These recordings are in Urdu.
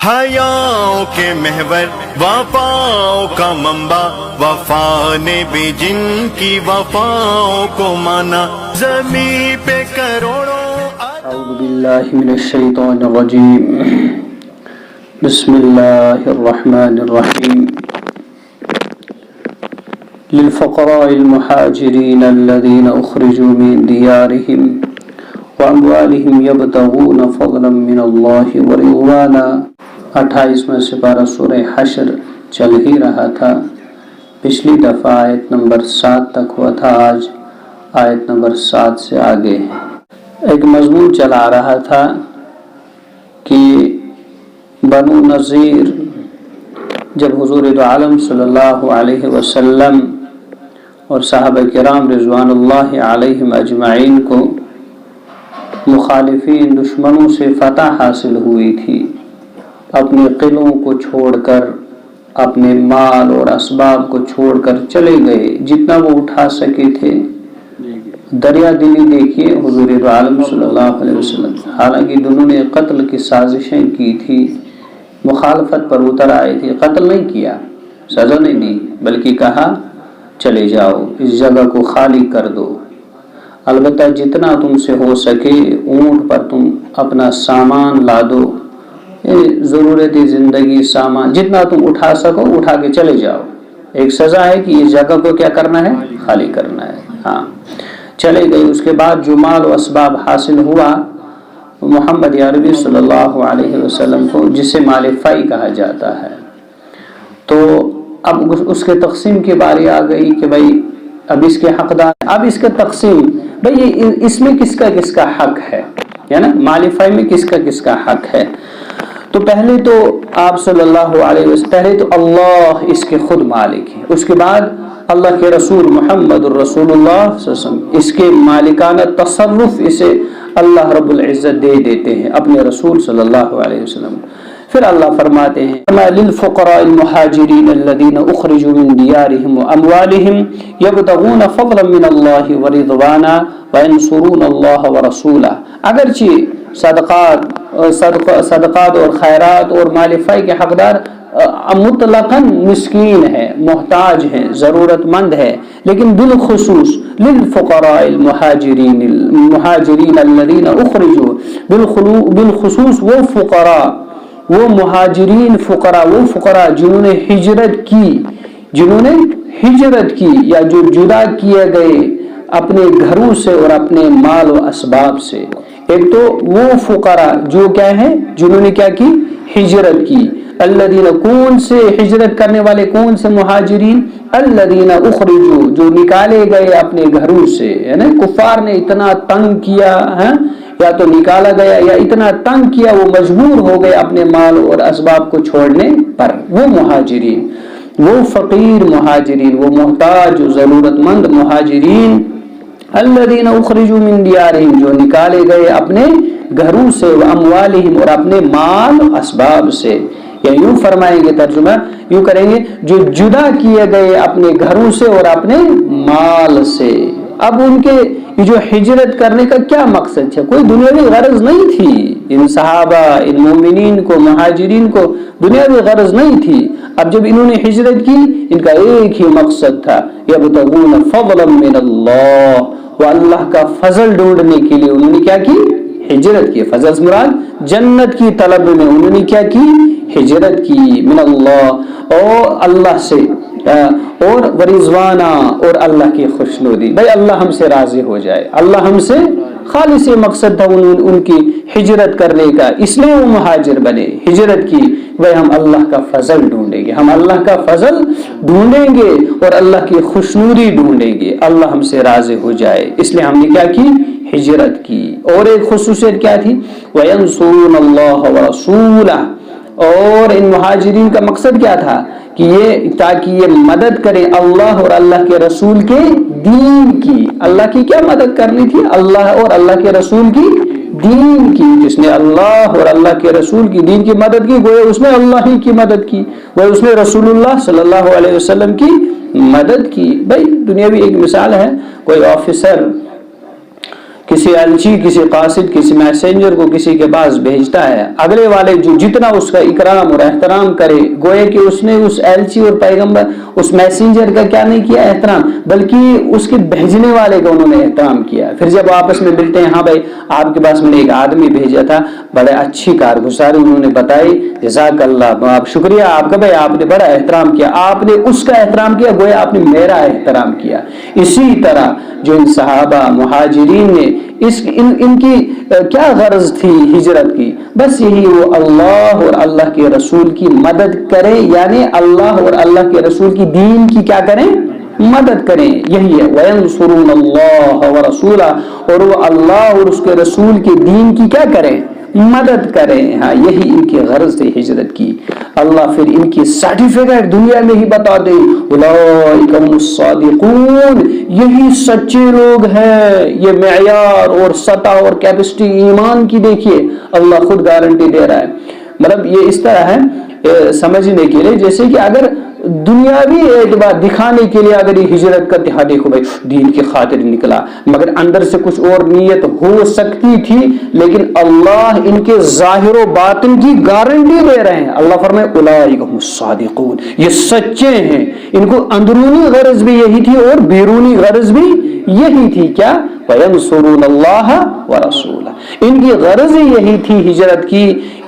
حیاؤں کے محور وفاؤں کا منبع، وفا نے بھی جن کی وفاؤں کو مانا، زمین پہ کروڑوں۔ اعوذ باللہ من الشیطان الرجیم، بسم اللہ الرحمن الرحیم۔ للفقراء المہاجرین الذین اخرجوا من دیارہم واموالہم یبتغون فضلا من اللہ ورضوانا۔ 28واں سپارہ سورہ حشر چل ہی رہا تھا، پچھلی دفعہ آیت نمبر 7 تک ہوا تھا، آج آیت نمبر 7 سے آگے ہے۔ ایک مضمون چلا رہا تھا کہ بنو نذیر جب حضور دو عالم صلی اللہ علیہ وسلم اور صحابہ کرام رضوان اللہ علیہم اجمعین کو مخالفین دشمنوں سے فتح حاصل ہوئی تھی، اپنے قلعوں کو چھوڑ کر، اپنے مال اور اسباب کو چھوڑ کر چلے گئے، جتنا وہ اٹھا سکے تھے۔ دریا دلی دیکھیے حضور عالم صلی اللہ علیہ وسلم، حالانکہ دونوں نے قتل کی سازشیں کی تھی، مخالفت پر اتر آئے تھے، قتل نہیں کیا، سزا نہیں دی، بلکہ کہا چلے جاؤ، اس جگہ کو خالی کر دو، البتہ جتنا تم سے ہو سکے اونٹ پر تم اپنا سامان لا دو، ضرورت زندگی سامان جتنا تم اٹھا سکو اٹھا کے چلے جاؤ۔ ایک سزا ہے کہ اس جگہ کو کیا کرنا ہے، خالی کرنا ہے۔ ہاں چلے گئے۔ اس کے بعد جو مال و اسباب حاصل ہوا محمد عربی صلی اللہ علیہ وسلم کو، جسے مال فائی کہا جاتا ہے، تو اب اس کے تقسیم کی باری آ گئی کہ بھائی اب اس کے حقدار، اب اس کا تقسیم، بھائی اس میں کس کا حق ہے نا، مال فائی میں کس کا حق ہے۔ تو پہلے تو آپ صلی اللہ علیہ وسلم، پہلے تو اللہ اس کے خود مالک ہے، اس کے بعد اللہ کے رسول محمد الرسول اللہ صلی اللہ علیہ وسلم اس کے مالکانہ تصرف اسے اللہ رب العزت دے دیتے ہیں اپنے رسول صلی اللہ علیہ وسلم۔ پھر اللہ فرماتے ہیں للفقراء المہاجرین الذین اخرجوا من دیارہم واموالہم یبتغون فضلا من اللہ ورضوانا وینصرون اللہ ورسولہ۔ اگرچہ صدقات اور خیرات اور مال فائی کے حقدار مطلقاً مسکین ہے، محتاج ہے، ضرورت مند ہے، لیکن بالخصوص للفقراء المہاجرین الذین اخرجوا، بالخصوص وہ فقراء، وہ مہاجرین فقراء، وہ فقراء جنہوں نے ہجرت کی یا جو جدا کیے گئے اپنے گھروں سے اور اپنے مال و اسباب سے۔ ایک تو وہ فقراء جو کیا ہے، جنہوں نے کیا کی، ہجرت کی۔ الذین، کون سے ہجرت کرنے والے، کون سے مہاجرین، الذین اخرجوا، جو نکالے گئے اپنے گھروں سے، یعنی کفار نے اتنا تنگ کیا ہے، یا تو نکالا گیا یا اتنا تنگ کیا وہ مجبور ہو گئے اپنے مال اور اسباب کو چھوڑنے پر، وہ مہاجرین، وہ فقیر مہاجرین، وہ محتاج و ضرورت مند مہاجرین، الذین اخرجوا من دیارہم، جو نکالے گئے اپنے گھروں سے، واموالہم، اور اپنے مال اسباب سے، یا یوں فرمائیں گے، ترجمہ یوں کریں گے، جو جدا کیے گئے اپنے گھروں سے اور اپنے مال سے۔ اب ان کے جو ہجرت کرنے کا کیا مقصد تھا، کوئی دنیاوی غرض نہیں تھی، ان صحابہ، ان مومنین کو، مہاجرین کو دنیاوی غرض نہیں تھی۔ اب جب انہوں نے ہجرت کی، ان کا ایک ہی مقصد تھا، یبتغون فضلا من اللہ، وہ اللہ کا فضل ڈھونڈنے کے لیے انہوں نے کیا کی، ہجرت کی۔ فضل سے مراد جنت کی طلب میں انہوں نے کیا کی، ہجرت کی، من اللہ، اور اللہ سے، اور ورضوانا، اور اللہ کی خوشنودی، بھائی اللہ ہم سے راضی ہو جائے، اللہ ہم سے، خالص مقصد تھا ان کی ہجرت کرنے کا، اس لیے وہ مہاجر بنے، ہجرت کی، بھائی ہم اللہ کا فضل ڈھونڈیں گے، ہم اللہ کا فضل ڈھونڈیں گے اور اللہ کی خوشنودی ڈھونڈیں گے، اللہ ہم سے راضی ہو جائے، اس لیے ہم نے کیا کی، ہجرت کی۔ اور ایک خصوصیت کیا تھی، وَيَنْصُرُونَ اللَّهَ وَرَسُولَهُ، اور ان مہاجرین کا مقصد کیا تھا کہ یہ، تاکہ یہ مدد کریں اللہ اور اللہ کے رسول کے دین کی۔ اللہ کی کیا مدد کرنی تھی، اللہ اور اللہ کے رسول کی دین کی۔ جس نے اللہ اور اللہ کے رسول کی دین کی مدد کی، گویا اس نے اللہ ہی کی مدد کی، گویا اس نے رسول اللہ صلی اللہ علیہ وسلم کی مدد کی۔ بھائی دنیاوی ایک مثال ہے، کوئی آفیسر کسی الچی، کسی قاصد، کسی میسنجر کو کسی کے پاس بھیجتا ہے، اگلے والے جو جتنا اس کا اکرام اور احترام کرے، گویا کہ اس نے اس الچی اور پیغمبر اس میسنجر کا کیا نہیں کیا احترام، بلکہ اس کے بھیجنے والے کا انہوں نے احترام کیا۔ پھر جب آپس میں ملتے ہیں، ہاں بھائی آپ کے پاس میں نے ایک آدمی بھیجا تھا، بڑے اچھی کارگزاری انہوں نے بتائی، جزاک اللہ، آپ شکریہ آپ کا بھائی، آپ نے بڑا احترام کیا، آپ نے اس کا احترام کیا، گویا آپ نے میرا احترام کیا۔ اسی طرح جو ان صحابہ مہاجرین نے ان کی کیا غرض تھی ہجرت کی؟ بس یہی، وہ اللہ اور اللہ کے رسول کی مدد کریں، یعنی اللہ اور اللہ کے رسول کی دین کی کیا کریں؟ مدد کریں، یہی ہے وَيَنْصُرُونَ اللَّهَ وَرَسُولَهُ، اور وہ اللہ اور اس کے رسول کے دین کی کیا کریں؟ مدد کریں۔ ہاں، یہی ان کی غرض تھی ہجرت کی۔ اللہ پھر ان کی سرٹیفکیٹ دنیا میں ہی بتا دے، اولئک هم الصادقون، یہی سچے لوگ ہیں۔ یہ معیار اور سطح اور کیپیسٹی ایمان کی دیکھیے، اللہ خود گارنٹی دے رہا ہے۔ مطلب یہ اس طرح ہے سمجھنے کے لیے، جیسے کہ اگر دنیاوی اعتبار دکھانے کے لیے اگر یہ ہجرت کرتے، ہاں دیکھو بھائی دین کی خاطر نکلا، مگر اندر سے کچھ اور نیت ہو سکتی تھی، لیکن اللہ ان کے ظاہر و باطن کی گارنٹی دے رہے ہیں۔ اللہ فرمائے اولئک هم الصادقون، یہ سچے ہیں، ان کو اندرونی غرض بھی یہی تھی اور بیرونی غرض بھی یہی تھی، کیا؟ وَيَنْصُرُونَ اللَّهَ وَرَسُولَهُ، ان کی غرض یہی تھی ہجرت کی،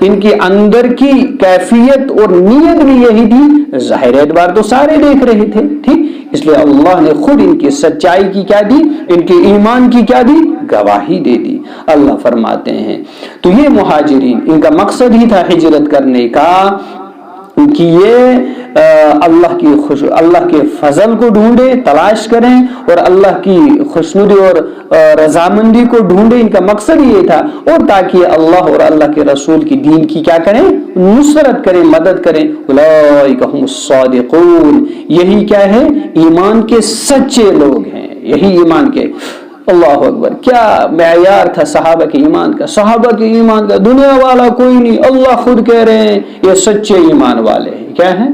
ان کے اندر کی کیفیت اور نیت بھی یہی تھی، ظاہر اعتبار تو سارے دیکھ رہے تھے، ٹھیک، اس لیے اللہ نے خود ان کی سچائی کی کیا دی، ان کے ایمان کی کیا دی، گواہی دے دی۔ اللہ فرماتے ہیں تو یہ مہاجرین، ان کا مقصد ہی تھا ہجرت کرنے کا کہ یہ اللہ کے فضل کو ڈھونڈے، تلاش کریں، اور اللہ کی خوشنودی اور رضامندی کو ڈھونڈے، ان کا مقصد یہ تھا، اور تاکہ اللہ اور اللہ کے رسول کی دین کی کیا کریں؟ نصرت کریں، مدد کریں۔ اولئک هم الصادقون، یہی کیا ہے؟ ایمان کے سچے لوگ ہیں، یہی ایمان کے۔ اللہ اکبر، کیا معیار تھا صحابہ کے ایمان کا، صحابہ کے ایمان کا دنیا والا کوئی نہیں، اللہ خود کہہ رہے ہیں یہ سچے ایمان والے ہیں، کیا ہیں؟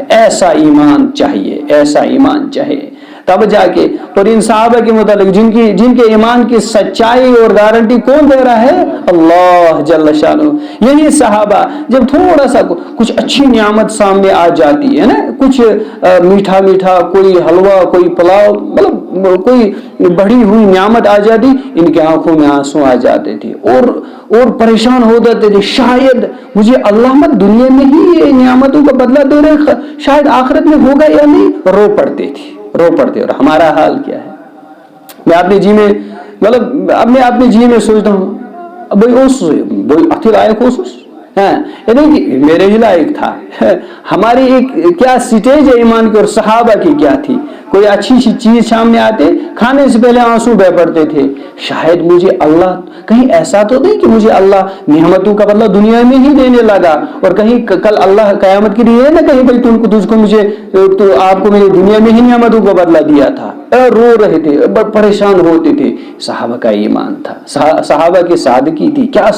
ایسا ایمان چاہیے، ایسا ایمان چاہیے، تب جا کے۔ اور ان صحابہ کے متعلق جن کے ایمان کی سچائی اور گارنٹی کون دے رہا ہے؟ اللہ جل شانہ۔ یہی صحابہ جب تھوڑا سا کچھ اچھی نعمت سامنے آ جاتی ہے نا، کچھ میٹھا میٹھا، کوئی حلوہ، کوئی پلاؤ، مطلب کوئی بڑی ہوئی نعمت آ جاتی، ان کے آنکھوں میں آنسو آ جاتے تھے، اور پریشان ہو جاتے تھے، شاید مجھے اللہ مت دنیا میں ہی یہ نعمتوں کا بدلہ دے رہے، شاید آخرت میں ہوگا یا نہیں، رو پڑتے تھے، رو پڑتے۔ اور ہمارا حال کیا ہے؟ میں اپنے جی میں، مطلب اب میں اپنے جی میں سوچتا ہوں، بھائی اتھی لائق ہاں، یعنی کہ میرے ہی لائق تھا۔ ہماری ایک کیا سٹیج ہے ایمان کی، اور صحابہ کی کیا تھی؟ کوئی اچھی سی چیز سامنے آتے، کھانے سے پہلے آنسو بہ پڑتے تھے، شاید مجھے اللہ کہیں ایسا تو نہیں کہ مجھے اللہ نعمتوں کا بدلہ دنیا میں ہی دینے لگا، اور کہیں کل اللہ قیامت کے لیے نہ کہیں بھائی تجھ کو مجھے تو آپ کو میں نے دنیا میں ہی نعمتوں کا بدلہ دیا تھا۔ رو رہے تھے، پریشان ہوتے تھے۔ صحابہ کا ایمان تھا، صحابہ کی سادگی تھی، کیا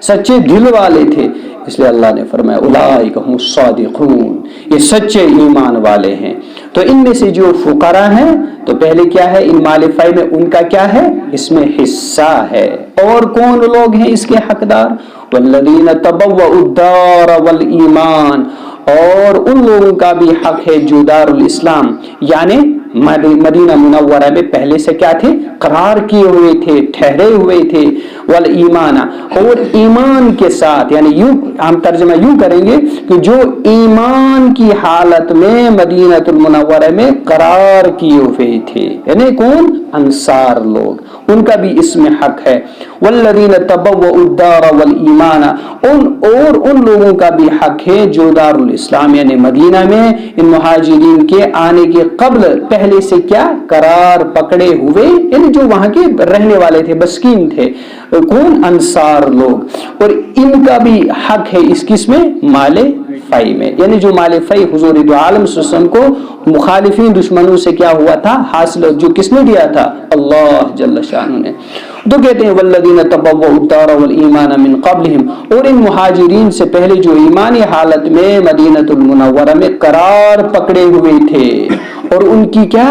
سچے دل والے تھے۔ اس لیے اللہ نے فرمایا اولئک هم الصادقون، یہ سچے ایمان والے ہیں۔ تو ان میں سے جو فقراء ہیں، تو پہلے کیا ہے؟ ان مال فی میں ان کا کیا ہے؟ اس میں حصہ ہے۔ اور کون لوگ ہیں اس کے حقدار؟ والذین تبوؤا الدار والایمان، اور ان لوگوں کا بھی حق ہے جو دار الاسلام یعنی مدینہ منورہ میں پہلے سے کیا تھے؟ قرار کیے ہوئے تھے، ٹھہرے ہوئے تھے، والایمان، اور ایمان کے ساتھ، یعنی یوں ہم ترجمہ یوں کریں گے کہ جو ایمان کی حالت میں مدینہ المنورہ میں قرار کیے ہوئے تھے، یعنی کون؟ انصار لوگ، ان کا بھی اس میں حق ہے۔ والذین تبوؤا الدار والایمان، ان لوگوں کا بھی حق ہے جو دار الاسلام یعنی مدینہ میں ان مہاجرین کے آنے کے قبل پہلے سے کیا قرار پکڑے ہوئے، یعنی جو وہاں کے رہنے والے تھے، بسکین تھے، کون؟ انصار لوگ، اور ان کا بھی حق ہے اس کس میں؟ مال فی میں، یعنی جو مال فی حضور دو عالم صلی اللہ علیہ وسلم کو مخالفین دشمنوں سے کیا ہوا تھا؟ حاصل، جو کس نے دیا تھا؟ اللہ جل شانہ نے۔ تو کہتے ہیں والذین تبوؤا الدار والایمان من قبلہم، اور ان مہاجرین سے پہلے جو ایمانی حالت میں مدینہ المنورہ میں قرار پکڑے ہوئے تھے، اور ان کی کیا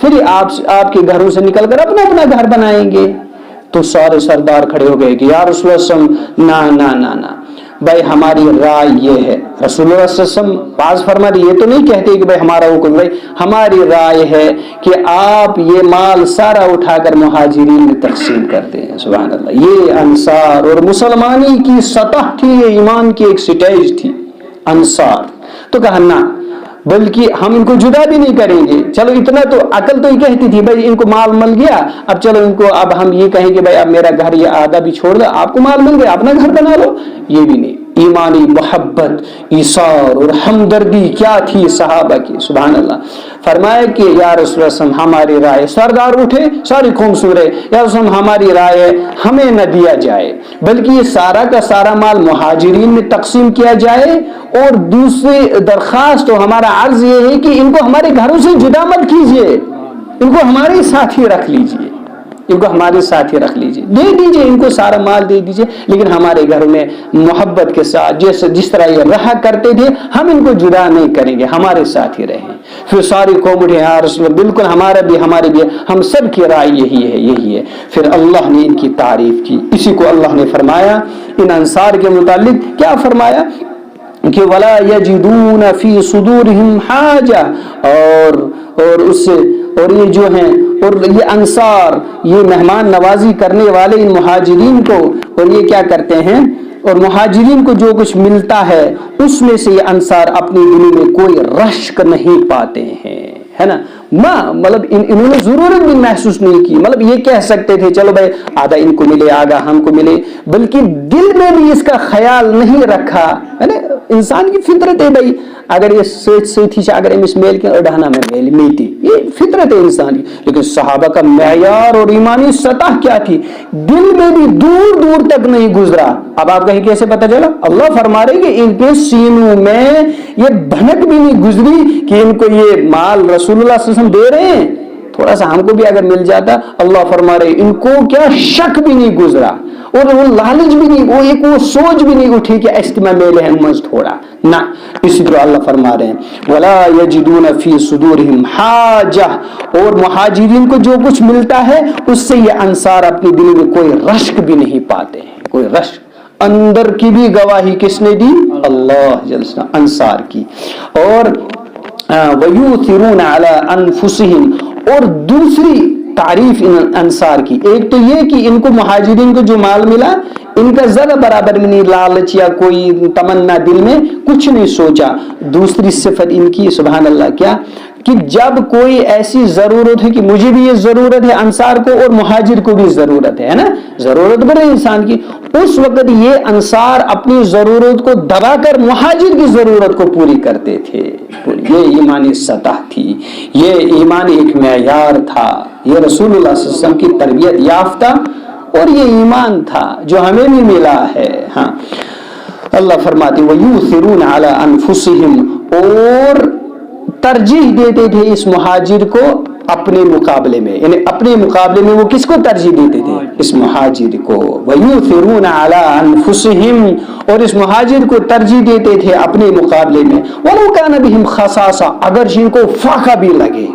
پھر آپ کے گھروں سے نکل کر اپنا اپنا گھر بنائیں گے. تو سارے سردار کھڑے ہو گئے کہ یا رسول اللہ صلی اللہ علیہ وسلم نا نا نا نا بھائی ہماری رائے یہ ہے. رسول اللہ صلی اللہ علیہ وسلم باز فرما رہے یہ تو نہیں کہتے کہ بھائی ہمارا حکم, بھائی ہماری رائے ہے کہ آپ یہ مال سارا اٹھا کر مہاجرین میں تقسیم کرتے ہیں. سبحان اللہ, یہ انصار اور مسلمانی کی سطح تھی, یہ ایمان کی ایک سٹیج تھی انصار. تو کہا نہ, بلکہ ہم ان کو جدا بھی نہیں کریں گے. چلو اتنا تو عقل تو یہ کہتی تھی بھائی ان کو مال مل گیا, اب چلو ان کو اب ہم یہ کہیں کہ بھائی اب میرا گھر یہ آدھا بھی چھوڑ دو, آپ کو مال مل گیا اپنا گھر بنا لو, یہ بھی نہیں. ایمانی محبت, ایثار اور ہمدردی کیا تھی صحابہ کی. سبحان اللہ. فرمایا کہ یا رسول اللہ ہماری رائے, سردار اٹھے ساری قوم سن رہے, یا رسول اللہ ہماری رائے ہے ہمیں نہ دیا جائے بلکہ یہ سارا کا سارا مال مہاجرین میں تقسیم کیا جائے, اور دوسری درخواست تو ہمارا عرض یہ ہے کہ ان کو ہمارے گھروں سے جدا مت کیجیے, ان کو ہمارے ساتھ ہی رکھ لیجیے, ان کو ہمارے ساتھ ہی رکھ لیجیے, دے دیجیے ان کو سارا مال دے دیجیے, لیکن ہمارے گھر میں محبت کے ساتھ جس طرح یہ رہا کرتے تھے ہم ان کو جدا نہیں کریں گے, ہمارے ساتھ ہی رہیں. پھر ساری قوم اٹھے یا رسول اللہ بالکل ہمارا بھی ہمارے بھی ہم سب کی رائے یہی ہے یہی ہے. پھر اللہ نے ان کی تعریف کی. اسی کو اللہ نے فرمایا ان انصار کے متعلق, کیا فرمایا کہ ولا یجدون فی صدورہم حاجہ, اور اس سے اور یہ جو ہیں اور یہ انصار یہ مہمان نوازی کرنے والے ان مہاجرین کو, اور یہ کیا کرتے ہیں, اور مہاجرین کو جو کچھ ملتا ہے اس میں سے یہ انصار اپنی دلوں میں کوئی رشک نہیں پاتے ہیں, ہے نا. مطلب انہوں نے ضرورت بھی محسوس نہیں کی, مطلب یہ کہہ سکتے تھے چلو بھائی آدھا ان کو ملے آدھا ہم کو ملے, بلکہ دل میں بھی اس کا خیال نہیں رکھا, ہے نا. انسان کی فطرت ہے بھائی, اگر یہ سوچ تھی اگر اس میل کے اڑانا میں میل میتی, یہ فطرت ہے انسان کی. لیکن صحابہ کا معیار اور ایمانی سطح کیا تھی, دل میں بھی دور دور تک نہیں گزرا. اب آپ کہیں کیسے پتہ چلا, اللہ فرما رہے کہ ان کے سینوں میں یہ بھنک بھی نہیں گزری کہ ان کو یہ مال رسول اللہ صلی اللہ علیہ وسلم دے رہے ہیں, تھوڑا سا ہم کو بھی اگر مل جاتا. اللہ فرما رہے ان کو کیا شک بھی نہیں گزرا, اور وہ لالچ بھی نہیں, وہ سوچ بھی نہیں اٹھی کہ اجتماع میل ہے مز تھوڑا نہ. اسی طرح اللہ فرما رہے ہیں ولا یجدون فی صدورہم حاجہ, اور مہاجرین کو جو کچھ ملتا ہے اس سے یہ انصار اپنے دل میں کوئی رشک بھی نہیں پاتے ہیں, کوئی رشک. اندر کی بھی گواہی کس نے دی, اللہ جل شانہ, انصار کی. اور وَيُؤْثِرُونَ عَلَىٰ أَنفُسِهِمْ, اور دوسری تعریف ان انصار کی, ایک تو یہ کہ ان کو مہاجرین کو جو مال ملا ان کا ذرا برابر میں نہیں لالچ یا کوئی تمنا دل میں کچھ نہیں سوچا. دوسری صفت ان کی سبحان اللہ کیا, کہ جب کوئی ایسی ضرورت ہے کہ مجھے بھی یہ ضرورت ہے انصار کو اور مہاجر کو بھی ضرورت ہے نا, ضرورت بڑے انسان کی, اس وقت یہ انصار اپنی ضرورت کو دبا کر مہاجر کی ضرورت کو پوری کرتے تھے. یہ ایمانی سطح تھی, یہ ایمانی ایک معیار تھا, یہ رسول اللہ صلی اللہ علیہ وسلم کی تربیت یافتہ اور یہ ایمان تھا جو ہمیں بھی ملا ہے. ہاں اللہ فرماتے وَيُؤْثِرُونَ عَلَىٰ أَنفُسِهِمْ, اور ترجیح دیتے تھے اس مہاجر کو اپنے مقابلے میں, یعنی اپنے مقابلے میں وہ کس کو ترجیح دیتے تھے, اس مہاجر کو. وَيُؤْثِرُونَ عَلَىٰ أَنفُسِهِمْ, اور اس مہاجر کو ترجیح دیتے تھے اپنے مقابلے میں. وَلَوْ كَانَ بِهِمْ خَصَاصَةٌ, اگر جن کو فاقہ بھی لگے.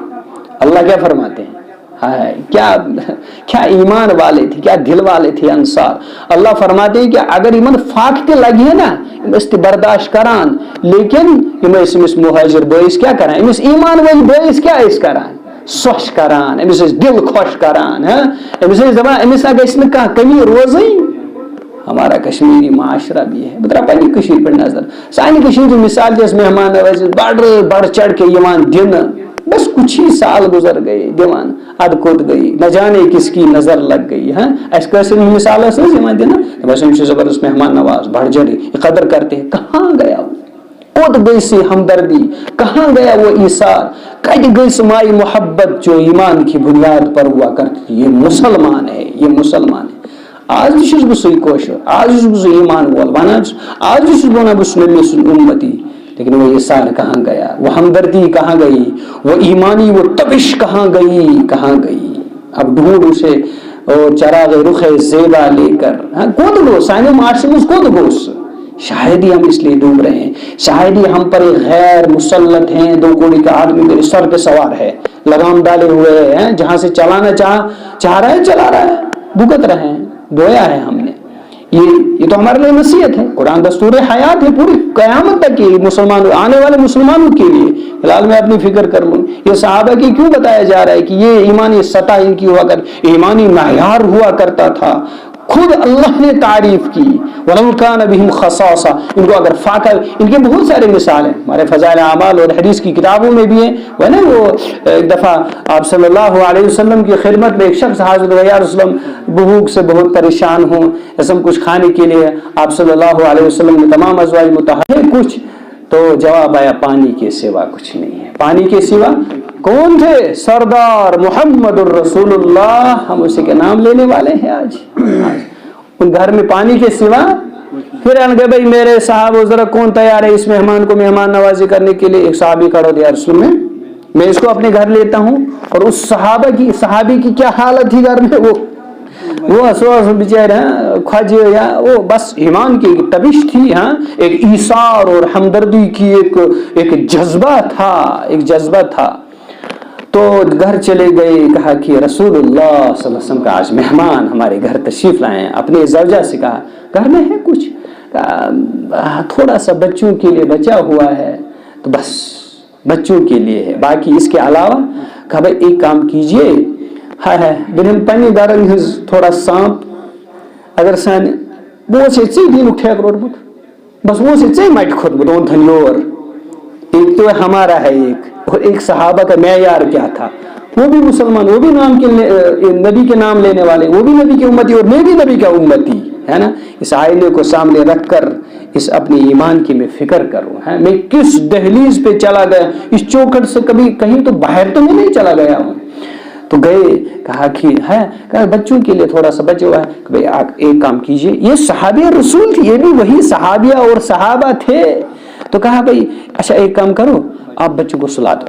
اللہ کیا فرماتے ہیں, کیا ایمان والے تھے, کیا دل والے تھے انصار. اللہ فرماتے ہیں کہ اگر ایمان فاقتے لگی ہے نا اس برداشت کران, لیکن امس مہاجر بٲیس کیا کران, امس ایمان وٲلۍ بٲیس کیا اس کران, سوش کران, امس دل خوش کران, امس دپان امس گژھِ نہٕ کانٛہہ کمی روزٕنۍ. ہمارا کشمیری معاشرہ بھی ہے, بہٕ ترٛاوٕ پننہِ کٔشیٖرِ پٮ۪ٹھ نظر. سانہِ کٔشیٖرِ ہٕنٛز مثال تہِ ٲس مہمان نوازی بڑ چڑھ کے یِوان دِنہٕ, بس کچھ ہی سال گزر گئے دیوان اد کود گئی, نہ جانے کس کی نظر لگ گئی. اس کیسے مثال ایمان دینا, بس ان سے زبردست مہمان نواز بڑھ جڑے قدر کرتے ہیں. کہاں گیا وہ کود گئی سی ہمدردی, کہاں گیا وہ ایثار, کٹ گئی سمائی محبت جو ایمان کی بنیاد پر ہوا کرتی تھی. یہ مسلمان ہے, یہ مسلمان ہے. آج چھس بہ سُے کوشر, آج چھس بہ سُے ایمان وول ونان, آج چھس بہ ونان بہ چھس نبی سُنٛد اُمتی. لیکن وہ ایثار کہاں گیا, وہ ہمدردی کہاں گئی, وہ ایمانی وہ تبش کہاں گئی, کہاں گئی. اب ڈھونڈ اسے اور چراغ رخ زیبا لے کر, کوت گو سانے معاشرے میں کوت گوس, شاید ہی ہم اس لیے ڈوب رہے ہیں، شاید ہی ہم پر ایک غیر مسلط ہیں، 2 کوڑی کا آدمی میرے سر پہ سوار ہے، لگام ڈالے ہوئے ہیں، جہاں سے چلانا چاہ رہا ہے چلا رہا ہے، بھگت رہے ہیں، دھویا ہے ہم نے۔ یہ تو ہمارے لیے نصیحت ہے، قرآن دستور حیات ہے پوری قیامت تک کی مسلمان آنے والے مسلمانوں کے لیے۔ فی الحال میں اپنی فکر کر لوں، یہ صحابہ کی کیوں بتایا جا رہا ہے کہ یہ ایمانی سطح ان کی ہوا ایمانی معیار ہوا کرتا تھا، خود اللہ نے تعریف کی وَلَوْ كَانَ بِهِمْ خَصَاصَةٌ، ان کو اگر فاقہ، ان کے بہت سارے مثال ہیں ہمارے فضائل اعمال اور حدیث کی کتابوں میں بھی ہیں۔ وہ نا وہ ایک دفعہ آپ صلی اللہ علیہ وسلم کی خدمت میں ایک شخص حاضر ہوا، یا رسول اللہ بھوک سے بہت پریشان ہوں، رسم کچھ کھانے کے لیے آپ صلی اللہ علیہ وسلم نے تمام ازواج متحد کچھ، تو جواب آیا پانی کے سوا کچھ نہیں ہے۔ پانی کے سوا کون تھے؟ سردار محمد الرسول اللہ، ہم اسی کے نام لینے والے ہیں آج ان گھر میں پانی کے سوا۔ پھر ان کے بھائی میرے صاحب ذرا کون تیار ہے اس مہمان کو مہمان نوازی کرنے کے لیے؟ ایک صحابی کھڑا دیا رسول میں اس کو اپنے گھر لیتا ہوں۔ اور اس صحابی کی کیا حالت تھی گھر میں، وہ ہسو بیچارے کھج یا وہ بس ایمان کی ایک تبش تھی، ہاں ایک ایثار اور ہمدردی کی ایک جذبہ تھا۔ تو گھر چلے گئے، کہا کہ رسول اللہ صلی اللہ علیہ وسلم کا آج مہمان ہمارے گھر تشریف لائے ہیں۔ اپنے زوجہ سے کہا گھر میں ہے کچھ؟ تھوڑا سا بچوں کے لیے بچا ہوا ہے، تو بس بچوں کے لیے ہے، باقی اس کے علاوہ کہا بھائی ایک کام کیجئے، بنم پنی گھرن ہز تھوڑا سانپ اگر سان وہ سے ژے دین ٹھیک روٹمت، بس وہ سے ژے مٹ کھوتمت اون تھن یور۔ ایک تو ہمارا ہے اور ایک صحابہ کا معیار کیا تھا، وہ بھی مسلمان، وہ بھی نبی کے نام لینے والے، وہ بھی نبی کی امتی اور میں بھی نبی کا امتی ہے نا۔ اس آئینے کو سامنے رکھ کر اس اپنی ایمان کی میں فکر کروں، میں کس دہلیز پہ چلا گیا، اس چوکھٹ سے کبھی کہیں تو باہر تو میں نہیں چلا گیا ہوں۔ تو گئے، کہا کہ بچوں کے لیے تھوڑا سا بچے ہوا ہے، کہ بھائی آپ ایک کام کیجئے، یہ صحابیہ رسول تھی، یہ بھی وہی صحابیہ اور صحابہ تھے۔ تو کہا بھائی اچھا ایک کام کرو، آپ بچوں کو سلا دو،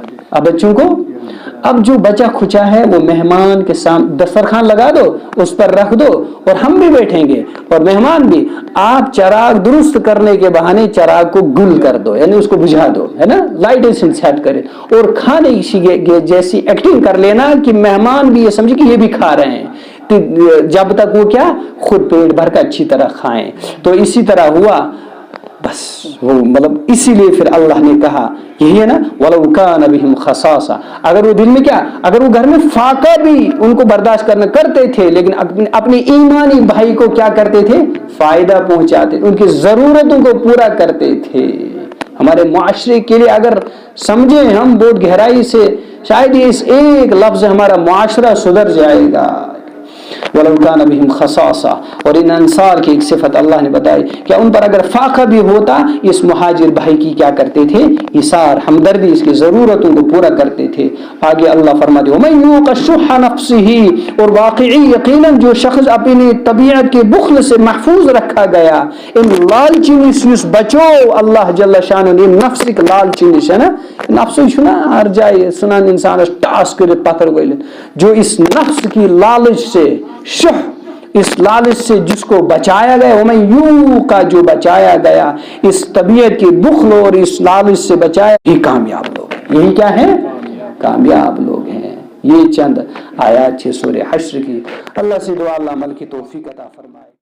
اب جو بچہ کھچا ہے وہ مہمان کے سامنے دسترخوان لگا دو، اس پر رکھ دو، اور ہم بھی بیٹھیں گے اور مہمان بھی۔ آپ چراغ درست کرنے کے بہانے چراغ کو گل کر دو، یعنی اس کو بجھا دو، ہے نا، لائٹ سیٹ کرے، اور کھانے جیسی ایکٹنگ کر لینا کہ مہمان بھی یہ سمجھے کہ یہ بھی کھا رہے ہیں، جب تک وہ کیا خود پیٹ بھر کر اچھی طرح کھائیں۔ تو اسی طرح ہوا، بس وہ مطلب اسی لیے پھر اللہ نے کہا یہی ہے نا وَلَوْ كَانَ بِهِمْ خَصَاصَةٌ، اگر وہ دل میں کیا، اگر وہ گھر میں فاقہ بھی ان کو برداشت کرتے تھے، لیکن اپنے ایمانی بھائی کو کیا کرتے تھے، فائدہ پہنچاتے، ان کی ضرورتوں کو پورا کرتے تھے۔ ہمارے معاشرے کے لیے اگر سمجھیں ہم بہت گہرائی سے، شاید اس ایک لفظ ہمارا معاشرہ سدھر جائے گا۔ وَلَوْ كَانَ بِهِمْ خَصَاصَةٌ، اور ان انصار کی ایک صفت اللہ نے بتائی کہ ان پر اگر فاقہ بھی ہوتا، اس مہاجر بھائی کی کیا کرتے تھے، ایثار ہمدردی، اس کی ضرورتوں کو پورا کرتے تھے۔ آگے اللہ فرماتے وَمَن يُوقَ شُحَّ نَفْسِهِ، اور واقعی یقیناً جو شخص اپنی طبیعت کے بخل سے محفوظ رکھا گیا، ان لالچی سے بچو، اللہ جل شانہ نے نفس ایک لالچی ہے نا، نفس چھنا ہر جائے سنان انسان ٹاس کر پتھر گئل، جو اس نفس کی لالچ سے، شح اس لالچ سے جس کو بچایا گیا، وَمَن يُوقَ جو بچایا گیا اس طبیعت کی بخل اور اس لالچ سے بچایا، یہ کامیاب لوگ ہیں۔ یہی کیا ہے؟ کامیاب لوگ ہیں۔ یہ چند آیات 6 سورہ حشر کی۔ اللہ سے دعا اللہ عمل کی توفیق عطا فرمائے۔